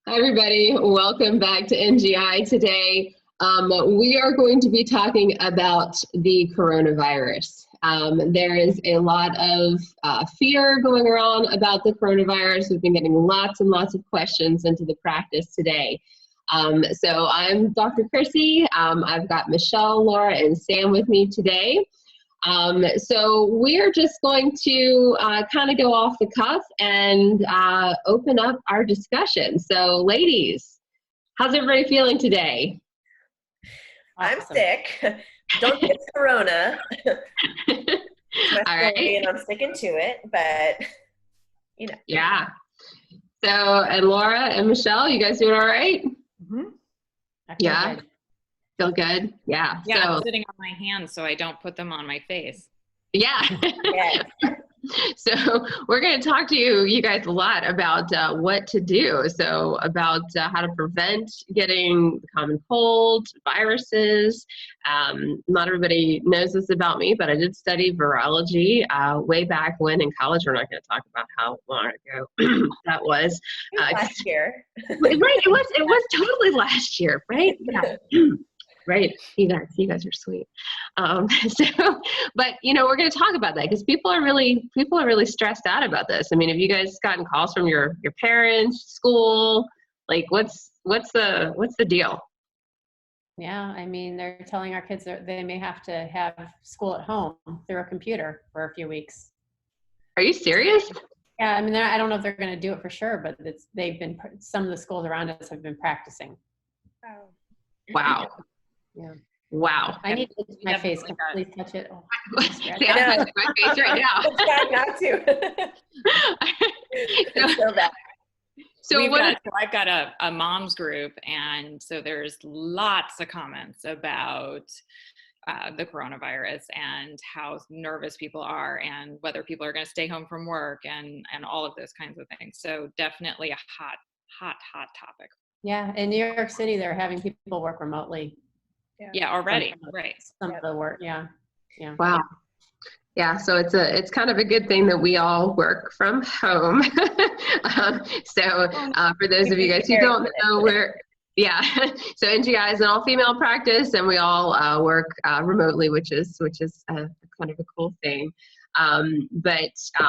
Hi, everybody. Welcome back to NGI today. We are going to be talking about the coronavirus. There is a lot of fear going around about the coronavirus. We've been getting lots and lots of questions into the practice today. So I'm Dr. Chrissy. I've got Michelle, Laura, and Sam with me today. So we're just going to kind of go off the cuff and open up our discussion. So ladies, how's everybody feeling today? I'm sick. Don't get corona. All right. And I'm sticking to it, but you know. Yeah. So, and Laura and Michelle, you guys doing all right? Mm-hmm. Yeah. Good. Feel good? Yeah. Yeah, so, I'm sitting on my hands so I don't put them on my face. Yeah. Yes. So we're going to talk to you guys a lot about what to do. So about how to prevent getting the common cold, viruses. Not everybody knows this about me, but I did study virology way back when in college. We're not going to talk about how long ago that was. Last year. Right. It was totally last year, right? Yeah. Right. You guys are sweet. But we're going to talk about that because people are really stressed out about this. I mean, have you guys gotten calls from your parents, school? Like, what's the deal? Yeah, I mean, they're telling our kids that they may have to have school at home through a computer for a few weeks. Are you serious? Yeah, I mean, I don't know if they're going to do it for sure, but some of the schools around us have been practicing. Wow. Yeah. Wow. I need to touch my face. Can you please touch it? Oh, yeah, I'm my face right now. I'm trying not to. It's so bad. So I've got a mom's group, and so there's lots of comments about the coronavirus and how nervous people are and whether people are going to stay home from work and all of those kinds of things. So definitely a hot topic. Yeah, in New York City, they're having people work remotely. Yeah, already, right. Some of the work, yeah. Wow. Yeah, so it's kind of a good thing that we all work from home. For those of you guys who don't know, so NGI is an all-female practice, and we all work remotely, which is kind of a cool thing.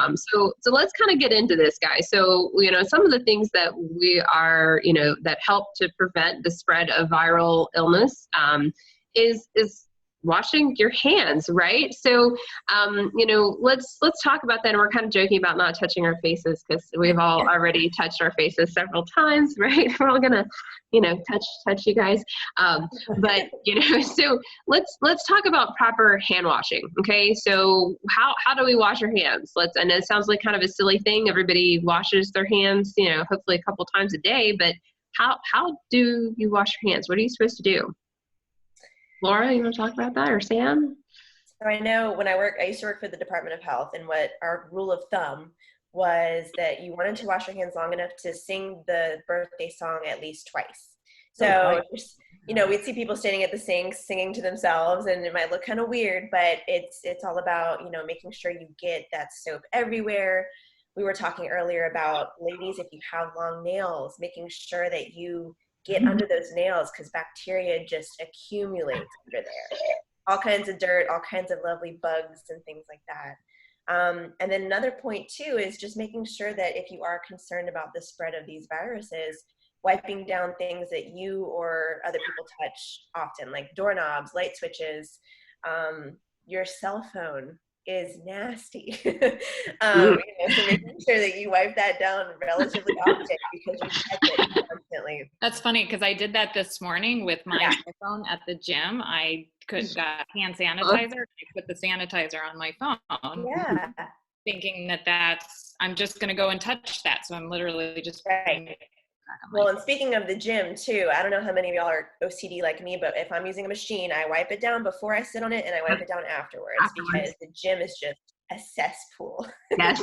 So let's kind of get into this, guys. So, some of the things that we are, that help to prevent the spread of viral illness is washing your hands, right? So, let's talk about that. And we're kind of joking about not touching our faces because we've all already touched our faces several times, right? We're all gonna, touch you guys. So let's talk about proper hand washing. Okay, so how do we wash our hands? I know it sounds like kind of a silly thing. Everybody washes their hands, hopefully a couple times a day. But how do you wash your hands? What are you supposed to do? Laura, you want to talk about that, or Sam? So I know when I used to work for the Department of Health, and what our rule of thumb was that you wanted to wash your hands long enough to sing the birthday song at least twice. So, we'd see people standing at the sink singing to themselves, and it might look kind of weird, but it's all about, making sure you get that soap everywhere. We were talking earlier about, ladies, if you have long nails, making sure that you get under those nails because bacteria just accumulates under there. All kinds of dirt, all kinds of lovely bugs and things like that. And then another point too is just making sure that if you are concerned about the spread of these viruses, wiping down things that you or other people touch often, like doorknobs, light switches, your cell phone is nasty. So making sure that you wipe that down relatively often because you touch it constantly. That's funny because I did that this morning with my cell phone at the gym. I got hand sanitizer. I put the sanitizer on my phone. Yeah. Thinking I'm just going to go and touch that. So I'm literally just Well, and speaking of the gym too, I don't know how many of y'all are OCD like me, but if I'm using a machine, I wipe it down before I sit on it and I wipe it down afterwards because the gym is just a cesspool. Yes.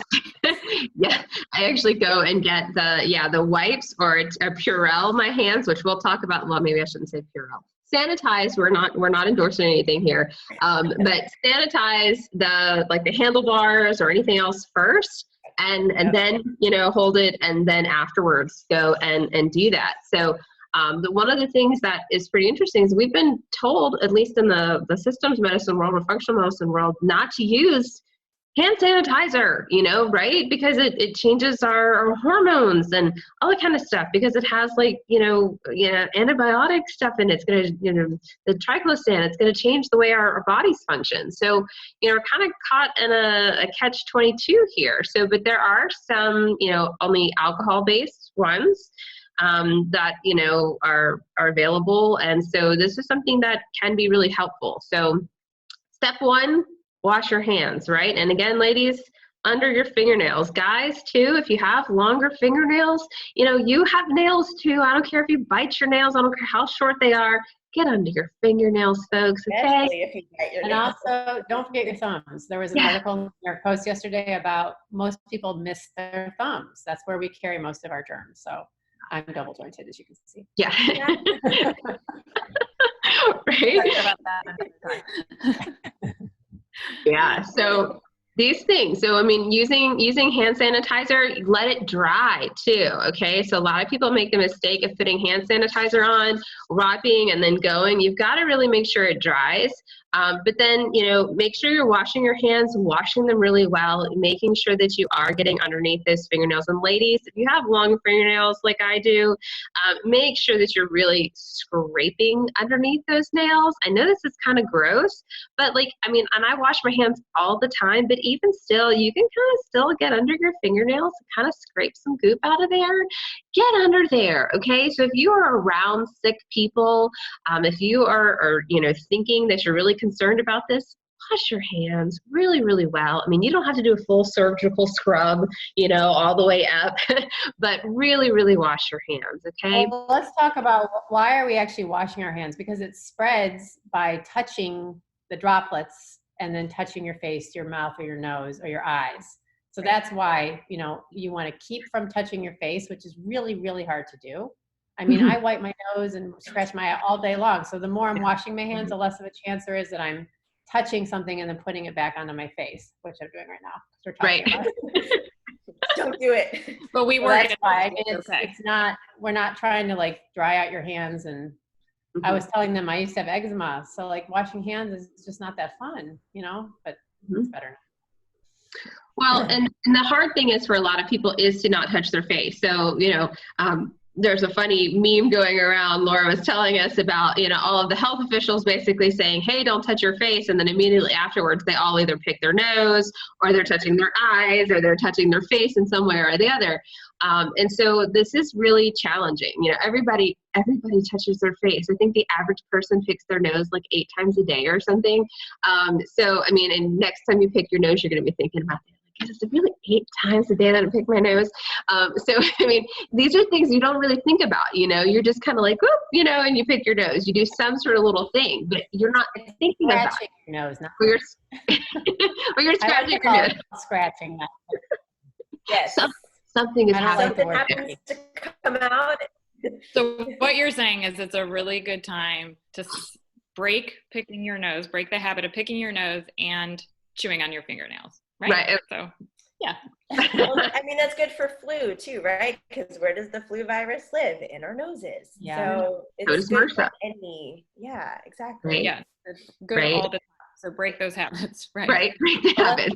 Yeah. I actually go and get the wipes or a Purell in my hands, which we'll talk about. Well, maybe I shouldn't say Purell. Sanitize. We're not endorsing anything here. But sanitize the handlebars or anything else first. And then, hold it, and then afterwards go and do that. So one of the things that is pretty interesting is we've been told, at least in the systems medicine world or functional medicine world, not to use hand sanitizer, right? Because it changes our hormones and all that kind of stuff, because it has antibiotic stuff in it. It's going to, the triclosan, it's going to change the way our bodies function. So, we're kind of caught in a catch-22 here. So, but there are some, only alcohol-based ones that, are available. And so this is something that can be really helpful. So step one, wash your hands, right? And again, ladies, under your fingernails. Guys, too, if you have longer fingernails, you have nails too. I don't care if you bite your nails. I don't care how short they are. Get under your fingernails, folks, okay? Especially if you bite your and nails. Also, don't forget your thumbs. There was an article in your post yesterday about most people miss their thumbs. That's where we carry most of our germs. So I'm double jointed, as you can see. Yeah. Right? About that. Yeah, so these things. So, using hand sanitizer, let it dry too, okay? So a lot of people make the mistake of putting hand sanitizer on, wiping, and then going. You've got to really make sure it dries. But then, make sure you're washing your hands, washing them really well, making sure that you are getting underneath those fingernails. And ladies, if you have long fingernails like I do, make sure that you're really scraping underneath those nails. I know this is kind of gross, but and I wash my hands all the time, but even still, you can kind of still get under your fingernails and kind of scrape some goop out of there. Get under there, okay? So if you are around sick people, if you are thinking that you're really concerned about this, wash your hands really, really well. You don't have to do a full surgical scrub, all the way up, but really, really wash your hands, okay? Well, let's talk about why are we actually washing our hands? Because it spreads by touching the droplets and then touching your face, your mouth, or your nose, or your eyes. So that's why, you want to keep from touching your face, which is really, really hard to do. I wipe my nose and scratch my eye all day long. So the more I'm washing my hands, the less of a chance there is that I'm touching something and then putting it back onto my face, which I'm doing right now. We're talking about it. Don't do it. But we were. That's why. It's not. We're not trying to dry out your hands. And I was telling them I used to have eczema, so washing hands is just not that fun, But it's better now. Well, and the hard thing is for a lot of people is to not touch their face. So, there's a funny meme going around. Laura was telling us about, all of the health officials basically saying, hey, don't touch your face. And then immediately afterwards, they all either pick their nose, or they're touching their eyes, or they're touching their face in some way or the other. And so this is really challenging. Everybody touches their face. I think the average person picks their nose 8 times a day or something. And next time you pick your nose, you're going to be thinking about that. Is it really 8 times a day that I pick my nose? These are things you don't really think about, you're just kind of whoop, and you pick your nose. You do some sort of little thing, but you're not thinking about scratching your nose, not or you're scratching your nose. Scratching that. Yes. Something is happening. Something happens to come out. So what you're saying is it's a really good time to break picking your nose, break the habit of picking your nose and chewing on your fingernails. Right. So, yeah. Well, that's good for flu too, right? Because where does the flu virus live? In our noses. Yeah. So it's good for any. Yeah, exactly. Right. Yeah. It's good all the time. So break those habits. Right. Right. Break the habits.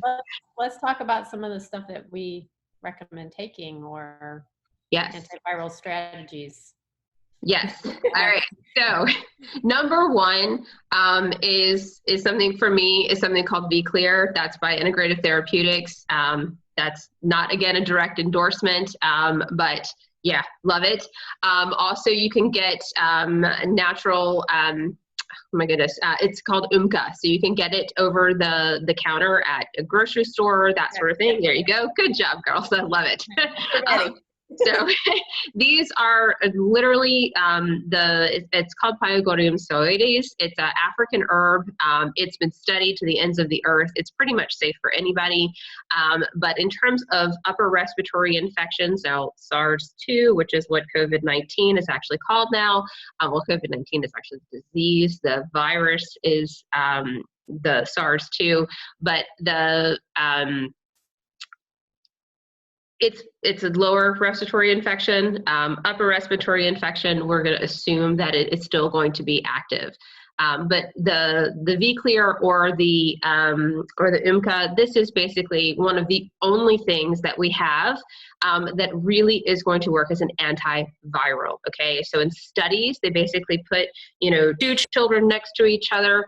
Let's talk about some of the stuff that we recommend taking, or antiviral strategies. Yes. All right. So number one is something for me is something called Beclear. That's by Integrative Therapeutics. That's not, again, a direct endorsement, but yeah, love it. Also, you can get natural, oh my goodness, it's called Umka. So you can get it over the counter at a grocery store, that sort of thing. There you go. Good job, girls. I love it. So these are literally it's called Pyogonium psoides. It's an African herb. It's been studied to the ends of the earth. It's pretty much safe for anybody. But in terms of upper respiratory infections, so SARS-2, which is what COVID-19 is actually called now. COVID-19 is actually a disease. The virus is the SARS-2, but the It's a lower respiratory infection. Upper respiratory infection, we're going to assume that it's still going to be active. But the Beclear or the UMCA, this is basically one of the only things that we have that really is going to work as an antiviral. Okay, so in studies, they basically put two children next to each other.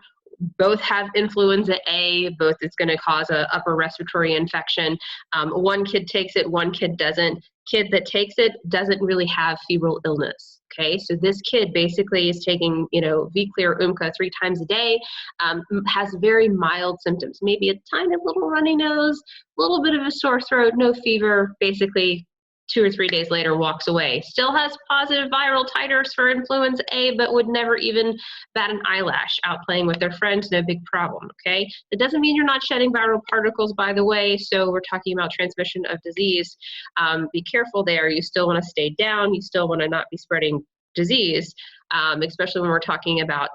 Both have influenza A, both is going to cause an upper respiratory infection. One kid takes it, one kid doesn't. Kid that takes it doesn't really have febrile illness. Okay, so this kid basically is taking, Beclear UMCA 3 times a day, has very mild symptoms, maybe a tiny little runny nose, a little bit of a sore throat, no fever, basically 2 or 3 days later walks away. Still has positive viral titers for influenza A, but would never even bat an eyelash, out playing with their friends, no big problem, okay? That doesn't mean you're not shedding viral particles, by the way, so we're talking about transmission of disease. Be careful there. You still want to stay down. You still want to not be spreading disease, especially when we're talking about,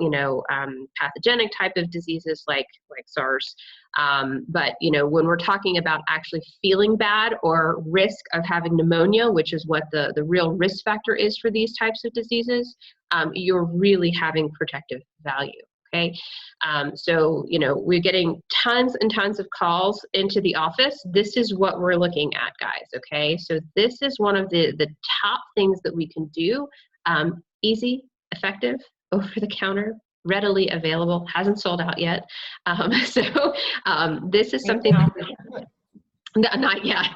pathogenic type of diseases like SARS. But, when we're talking about actually feeling bad or risk of having pneumonia, which is what the real risk factor is for these types of diseases, you're really having protective value. Okay, so we're getting tons and tons of calls into the office. This is what we're looking at, guys. Okay, so this is one of the top things that we can do. Easy, effective, over the counter, readily available, hasn't sold out yet. This is something. No, not yet.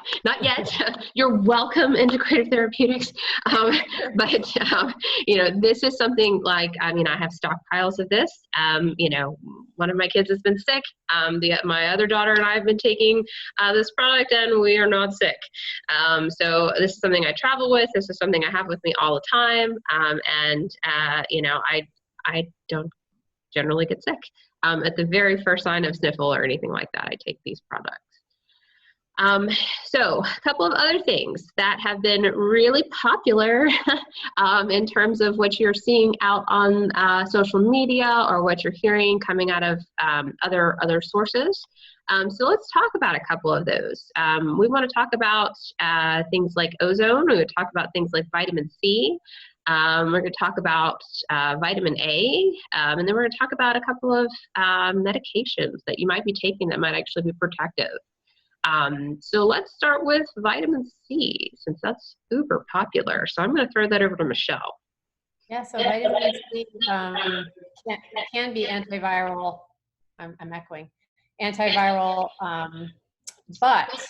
You're welcome, Integrative Therapeutics. This is something like, I have stockpiles of this. One of my kids has been sick. My other daughter and I have been taking this product, and we are not sick. So this is something I travel with. This is something I have with me all the time. I don't generally get sick. At the very first sign of sniffle or anything like that, I take these products. So a couple of other things that have been really popular in terms of what you're seeing out on social media or what you're hearing coming out of other sources. So let's talk about a couple of those. We want to talk about things like ozone. We're going to talk about things like vitamin C. We're going to talk about vitamin A, and then we're going to talk about a couple of medications that you might be taking that might actually be protective. So let's start with vitamin C, since that's uber popular. So I'm going to throw that over to Michelle. Yeah, so vitamin C can be antiviral. I'm echoing. Antiviral, but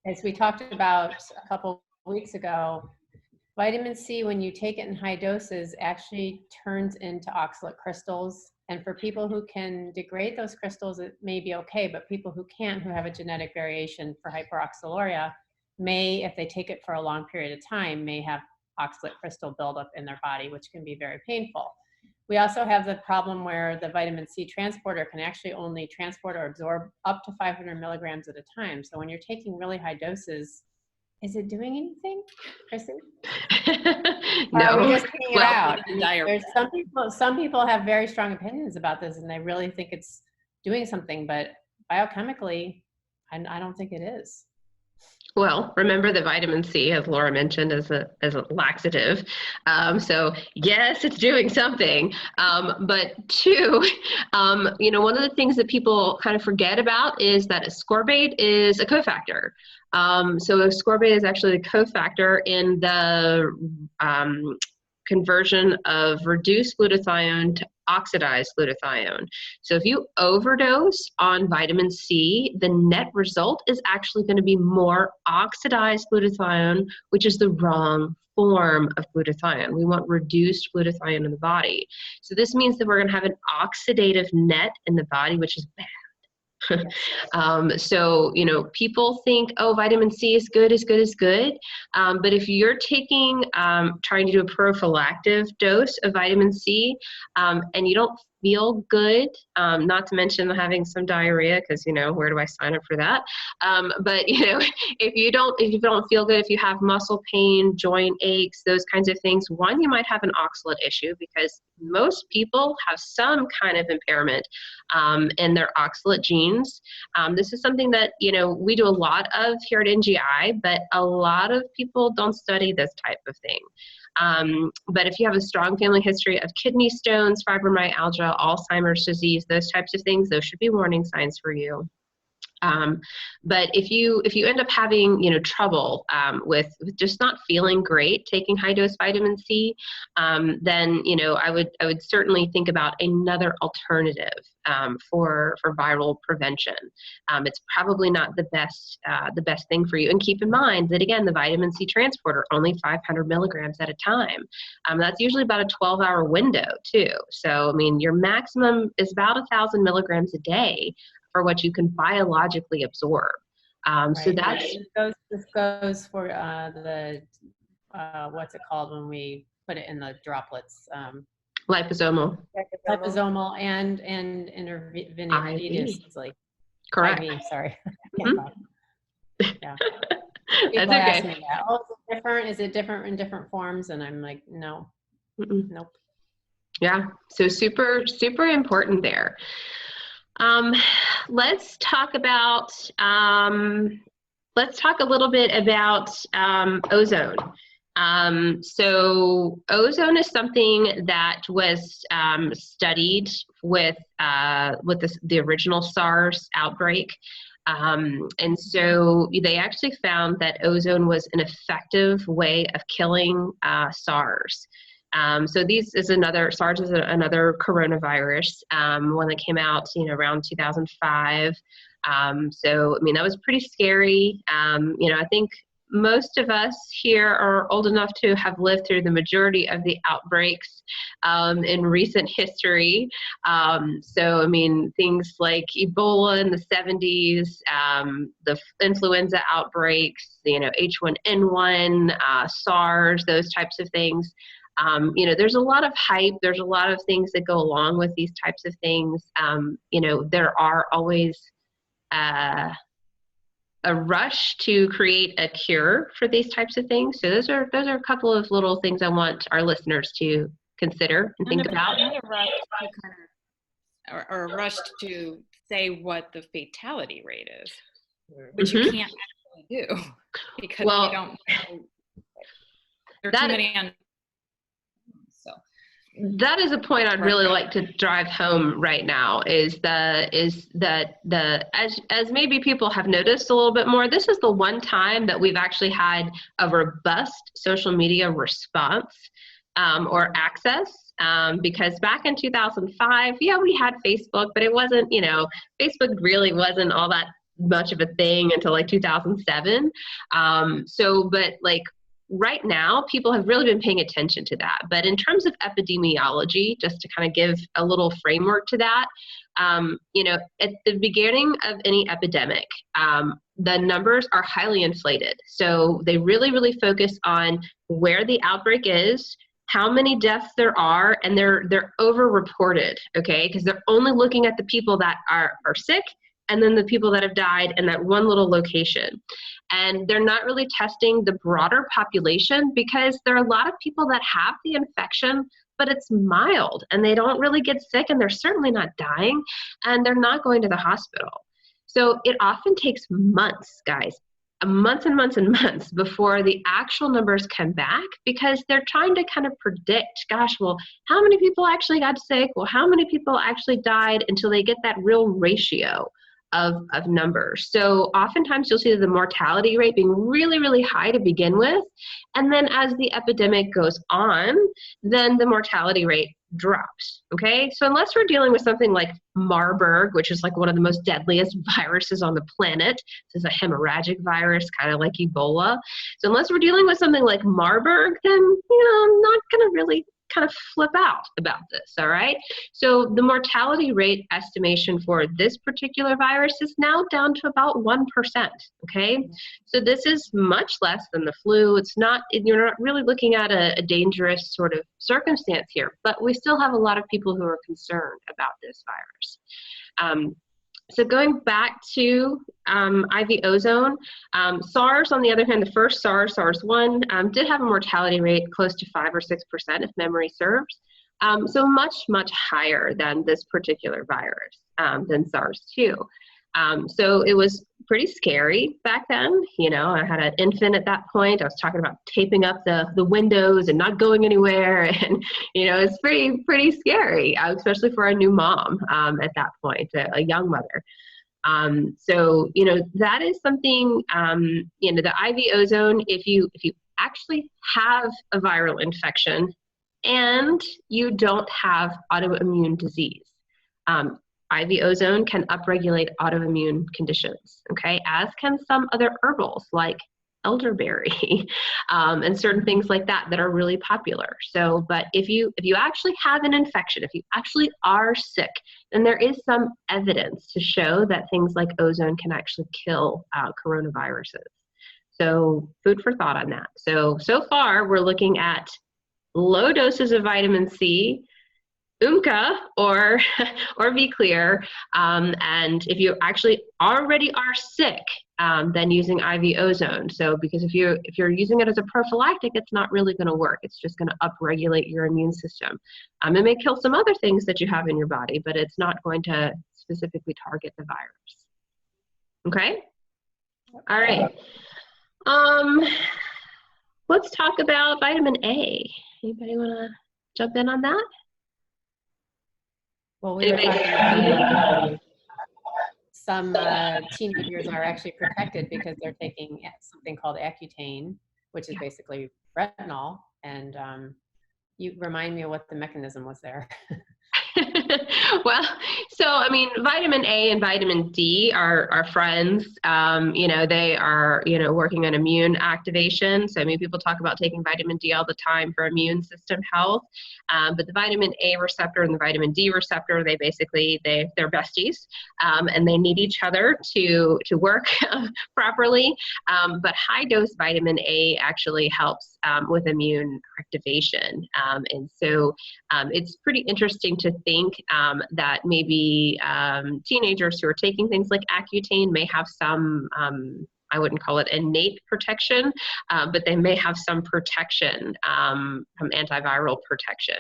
as we talked about a couple weeks ago, vitamin C, when you take it in high doses, actually turns into oxalate crystals. And for people who can degrade those crystals, it may be okay, but people who can't, who have a genetic variation for hyperoxaluria, may, if they take it for a long period of time, may have oxalate crystal buildup in their body, which can be very painful. We also have the problem where the vitamin C transporter can actually only transport or absorb up to 500 milligrams at a time. So when you're taking really high doses, is it doing anything, Chrissy? No. Or are we just taking it out? There's some people have very strong opinions about this, and they really think it's doing something, but biochemically, I don't think it is. Well, remember that vitamin C, as Laura mentioned, is a laxative. So yes, it's doing something. But two, one of the things that people kind of forget about is that ascorbate is a cofactor. So ascorbate is actually the cofactor in the conversion of reduced glutathione to oxidized glutathione. So if you overdose on vitamin C, the net result is actually going to be more oxidized glutathione, which is the wrong form of glutathione. We want reduced glutathione in the body. So this means that we're going to have an oxidative net in the body, which is bad. So, people think, oh, vitamin C is good. But if you're taking, trying to do a prophylactic dose of vitamin C, and you don't feel good, not to mention having some diarrhea, because, where do I sign up for that? But, if you don't feel good, if you have muscle pain, joint aches, those kinds of things, one, you might have an oxalate issue, because most people have some kind of impairment in their oxalate genes. This is something that, we do a lot of here at NGI, but a lot of people don't study this type of thing. But if you have a strong family history of kidney stones, fibromyalgia, Alzheimer's disease, those types of things, those should be warning signs for you. But if you end up having, trouble with just not feeling great taking high dose vitamin C, then, I would certainly think about another alternative for viral prevention. It's probably not the best thing for you. And keep in mind that, again, the vitamin C transporter, only 500 milligrams at a time. That's usually about a 12-hour window too. So, your maximum is about 1,000 milligrams a day for what you can biologically absorb. Right. So that's this goes for the what's it called when we put it in the droplets? liposomal. Liposomal and intravenous. Like correct. IV, sorry. Yeah. That's People ask okay. me that. Oh, is it different? Is it different in different forms? And I'm like, no. Nope. Yeah. So super, super important there. Let's talk a little bit about ozone. So ozone is something that was studied with the original SARS outbreak. And so they actually found that ozone was an effective way of killing SARS. So SARS is another coronavirus, one that came out, around 2005. So, that was pretty scary. I think most of us here are old enough to have lived through the majority of the outbreaks in recent history. So, things like Ebola in the 70s, the influenza outbreaks, H1N1, SARS, those types of things. There's a lot of hype. There's a lot of things that go along with these types of things. There are always a rush to create a cure for these types of things. So those are a couple of little things I want our listeners to consider and think about. Not a rush to or a rush to say what the fatality rate is, which you can't actually do because you don't know. There are too many. That is a point I'd really like to drive home right now, is that as maybe people have noticed a little bit more, this is the one time that we've actually had a robust social media response or access, because back in 2005, we had Facebook, but it wasn't, Facebook really wasn't all that much of a thing until like 2007. Right now, people have really been paying attention to that. But in terms of epidemiology, just to kind of give a little framework to that, at the beginning of any epidemic, the numbers are highly inflated. So they really, really focus on where the outbreak is, how many deaths there are, and they're over-reported, okay? Because they're only looking at the people that are sick, and then the people that have died in that one little location. And they're not really testing the broader population, because there are a lot of people that have the infection, but it's mild and they don't really get sick, and they're certainly not dying, and they're not going to the hospital. So it often takes months, guys, months and months and months before the actual numbers come back, because they're trying to kind of predict, how many people actually got sick? Well, how many people actually died, until they get that real ratio of numbers. So oftentimes you'll see the mortality rate being really, really high to begin with. And then as the epidemic goes on, then the mortality rate drops, okay? So unless we're dealing with something like Marburg, which is like one of the most deadliest viruses on the planet, this is a hemorrhagic virus, kind of like Ebola. So unless we're dealing with something like Marburg, then, I'm not gonna really kind of flip out about this, all right? So the mortality rate estimation for this particular virus is now down to about 1%, okay? So this is much less than the flu. It's not, you're not really looking at a dangerous sort of circumstance here, but we still have a lot of people who are concerned about this virus. So going back to IV ozone, SARS, on the other hand, the first SARS, SARS-1, did have a mortality rate close to 5 or 6%, if memory serves. So much, much higher than this particular virus, than SARS-2. So it was pretty scary back then. You know, I had an infant at that point. I was talking about taping up the windows and not going anywhere. And, you know, it's pretty scary, especially for a new mom at that point, a young mother. So, you know, that is something, you know, the IV ozone, if you actually have a viral infection and you don't have autoimmune disease, IV ozone can upregulate autoimmune conditions, okay, as can some other herbals like elderberry and certain things like that that are really popular. So, but if you actually have an infection, if you actually are sick, then there is some evidence to show that things like ozone can actually kill coronaviruses. So food for thought on that. So far we're looking at low doses of vitamin C, Umca or Beclear, and if you actually already are sick, then using IV ozone. So because if you're using it as a prophylactic, it's not really going to work. It's just going to upregulate your immune system. It may kill some other things that you have in your body, but it's not going to specifically target the virus. Okay? All right. Let's talk about vitamin A. Anybody want to jump in on that? Well, we were talking about some teenagers are actually protected because they're taking something called accutane, which is basically retinol. And you remind me of what the mechanism was there. Well, so I mean, vitamin A and vitamin D are friends. You know, they are, you know, working on immune activation. So I mean, people talk about taking vitamin D all the time for immune system health. But the vitamin A receptor and the vitamin D receptor, they're besties, and they need each other to work properly. But high dose vitamin A actually helps with immune activation. And so it's pretty interesting to think that maybe teenagers who are taking things like accutane may have some, I wouldn't call it innate protection, but they may have some protection, from antiviral protection.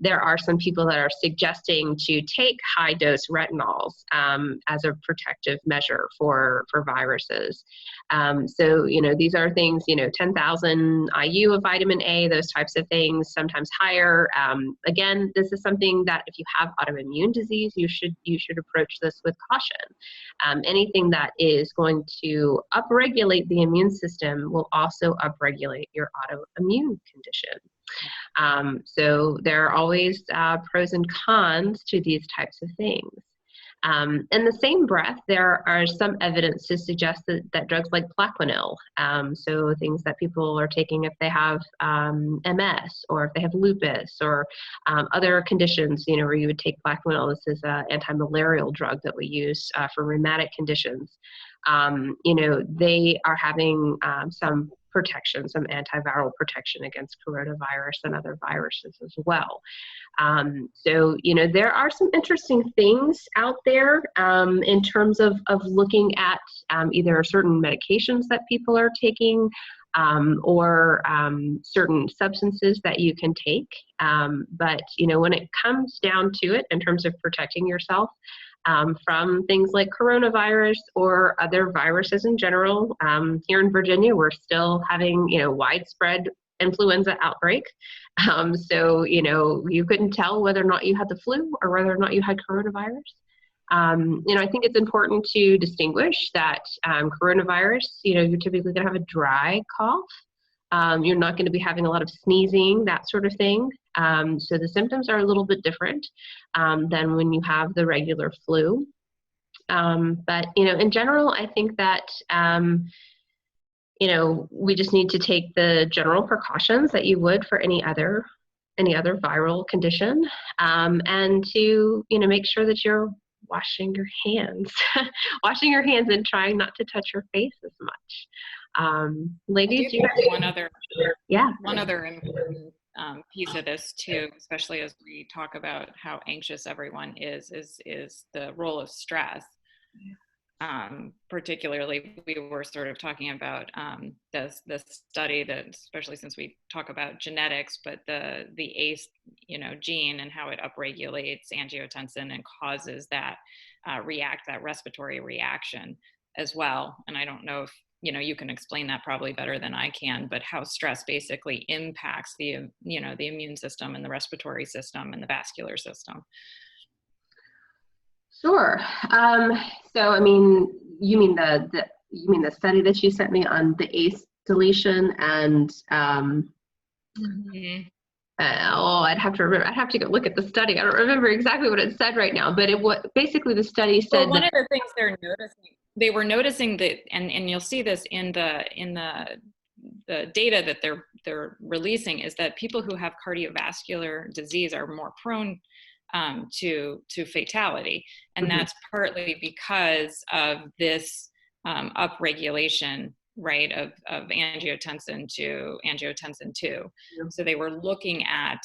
There are some people that are suggesting to take high dose retinols as a protective measure for viruses. So, you know, these are things, you know, 10,000 IU of vitamin A, those types of things, sometimes higher. Again, this is something that if you have autoimmune disease, you should approach this with caution. Anything that is going to upregulate the immune system will also upregulate your autoimmune condition. So there are always pros and cons to these types of things. In the same breath, there are some evidence to suggest that drugs like Plaquenil, so things that people are taking if they have MS or if they have lupus or other conditions, you know, where you would take Plaquenil. This is an anti-malarial drug that we use for rheumatic conditions. You know, they are having some protection, some antiviral protection against coronavirus and other viruses as well. So, you know, there are some interesting things out there in terms of looking at either certain medications that people are taking or certain substances that you can take. But, you know, when it comes down to it in terms of protecting yourself from things like coronavirus or other viruses in general, here in Virginia, we're still having, you know, widespread influenza outbreak. So, you know, you couldn't tell whether or not you had the flu or whether or not you had coronavirus. You know, I think it's important to distinguish that coronavirus, you know, you're typically going to have a dry cough. You're not going to be having a lot of sneezing, that sort of thing. So the symptoms are a little bit different than when you have the regular flu. But, you know, in general, I think that, you know, we just need to take the general precautions that you would for any other any other viral condition, and to, make sure that you're washing your hands, washing your hands and trying not to touch your face as much. Ladies, one other important piece of this too, especially as we talk about how anxious everyone is the role of stress. Particularly, we were sort of talking about the study that, especially since we talk about genetics, but the ACE, gene and how it upregulates angiotensin and causes that that respiratory reaction as well. And I don't know if you can explain that probably better than I can, but how stress basically impacts the the immune system and the respiratory system and the vascular system. Sure. So, I mean, you mean the study that you sent me on the ACE deletion and I'd have to remember. I'd have to go look at the study. I don't remember exactly what it said right now, but basically the study said one of the things they were noticing that, and you'll see this in the data that they're releasing, is that people who have cardiovascular disease are more prone to fatality, and that's partly because of this upregulation, right, of angiotensin to angiotensin 2. So they were looking at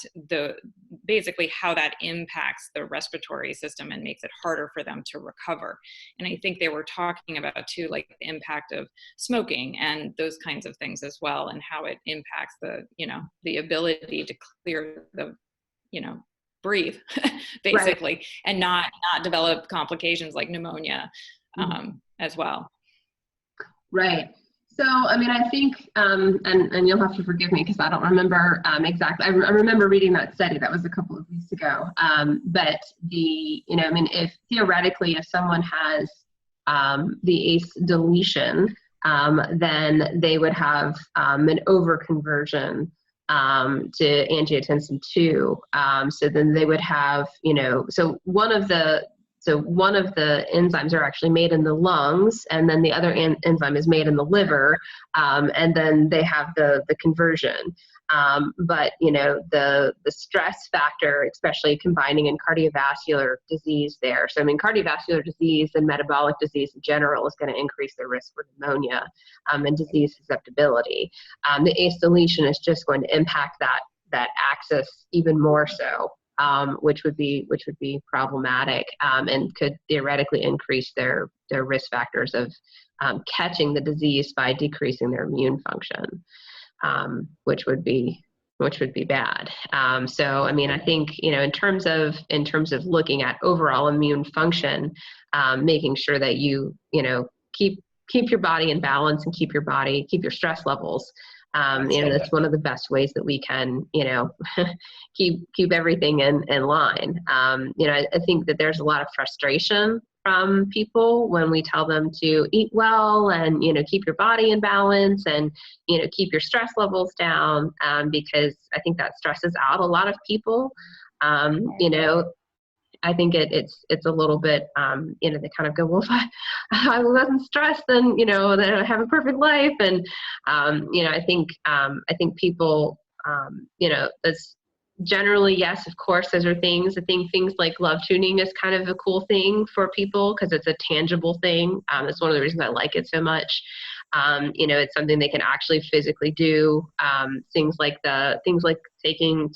basically how that impacts the respiratory system and makes it harder for them to recover. And I think they were talking about too, like the impact of smoking and those kinds of things as well, and how it impacts the ability to clear breathe basically, right, and not develop complications like pneumonia as well. Right. So, I mean, I think, and you'll have to forgive me because I don't remember exactly. I remember reading that study. That was a couple of weeks ago. But if theoretically, if someone has the ACE deletion, then they would have an overconversion to angiotensin 2. So then they would have, so one of the enzymes are actually made in the lungs, and then the other enzyme is made in the liver, and then they have the conversion. But the stress factor, especially combining in cardiovascular disease there. So I mean, cardiovascular disease and metabolic disease in general is going to increase the risk for pneumonia and disease susceptibility. The ACE deletion is just going to impact that axis even more so. Which would be problematic, and could theoretically increase their risk factors of catching the disease by decreasing their immune function, which would be bad. So I mean, I think in terms of looking at overall immune function, making sure that you keep your body in balance and keep your stress levels. That's one of the best ways that we can, keep everything in line. I think that there's a lot of frustration from people when we tell them to eat well and, keep your body in balance and, keep your stress levels down, because I think that stresses out a lot of people. I think it's a little bit, they kind of go, well, if I wasn't stressed, then, then I have a perfect life. And, I think people, that's generally, yes, of course, those are things. I think things like love tuning is kind of a cool thing for people because it's a tangible thing. That's one of the reasons I like it so much. It's something they can actually physically do. Things like taking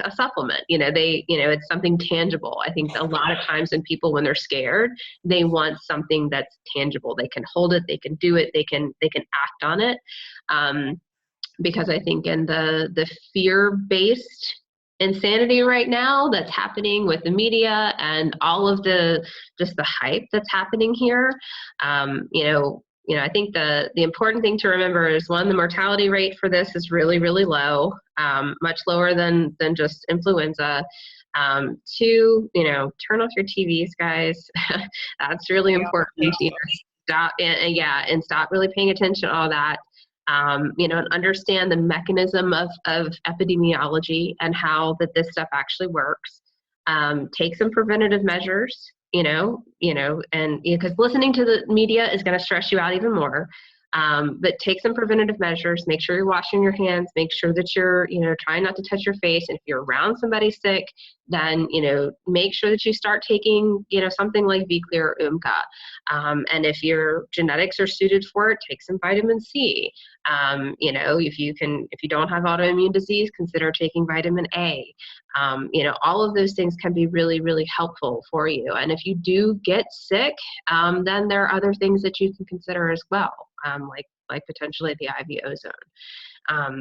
a supplement. It's something tangible. I think a lot of times when they're scared, they want something that's tangible. They can hold it. They can do it. They can act on it. Because I think in the fear-based insanity right now that's happening with the media and all of the hype that's happening here, I think the important thing to remember is, one, the mortality rate for this is really, really low, much lower than just influenza. Two, turn off your TVs, guys. That's really important. Stop and stop really paying attention to all that. And understand the mechanism of epidemiology and how this stuff actually works. Take some preventative measures, and because listening to the media is going to stress you out even more. But take some preventative measures. Make sure you're washing your hands. Make sure that you're, trying not to touch your face. And if you're around somebody sick, then, make sure that you start taking, something like Beclear or Umka. And if your genetics are suited for it, take some vitamin C. If you don't have autoimmune disease, consider taking vitamin A. All of those things can be really, really helpful for you. And if you do get sick, then there are other things that you can consider as well, like potentially the IV ozone.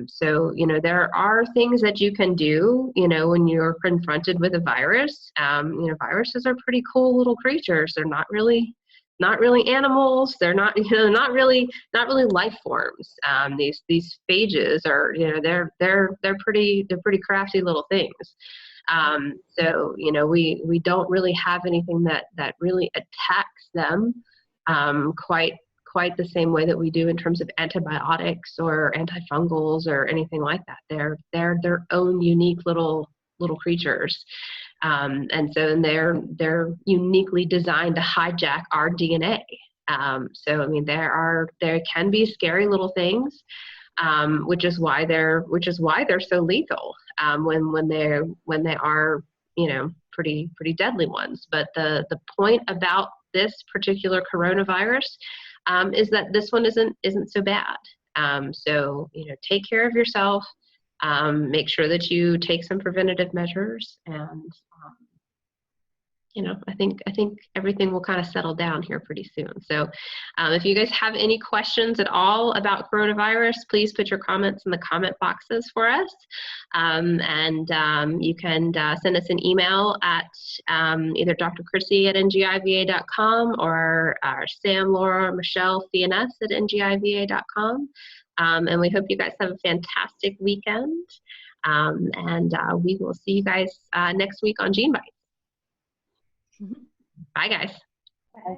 So, there are things that you can do, when you're confronted with a virus. Viruses are pretty cool little creatures. They're not really animals. They're not, not really life forms. These phages are, they're pretty crafty little things. So, we don't really have anything that really attacks them quite the same way that we do in terms of antibiotics or antifungals or anything like that. They're their own unique little creatures. And they're uniquely designed to hijack our DNA. So, I mean, there can be scary little things, which is why they're so lethal, when they are, pretty deadly ones. But the point about this particular coronavirus, is that this one isn't so bad. So, take care of yourself. Make sure that you take some preventative measures, and I think everything will kind of settle down here pretty soon. So if you guys have any questions at all about coronavirus, please put your comments in the comment boxes for us. You can send us an email at either Dr. Chrissy at ngiva.com or Sam, Laura, Michelle, CNS at ngiva.com. And we hope you guys have a fantastic weekend. We will see you guys next week on Gene Bites. Bye, guys. Bye.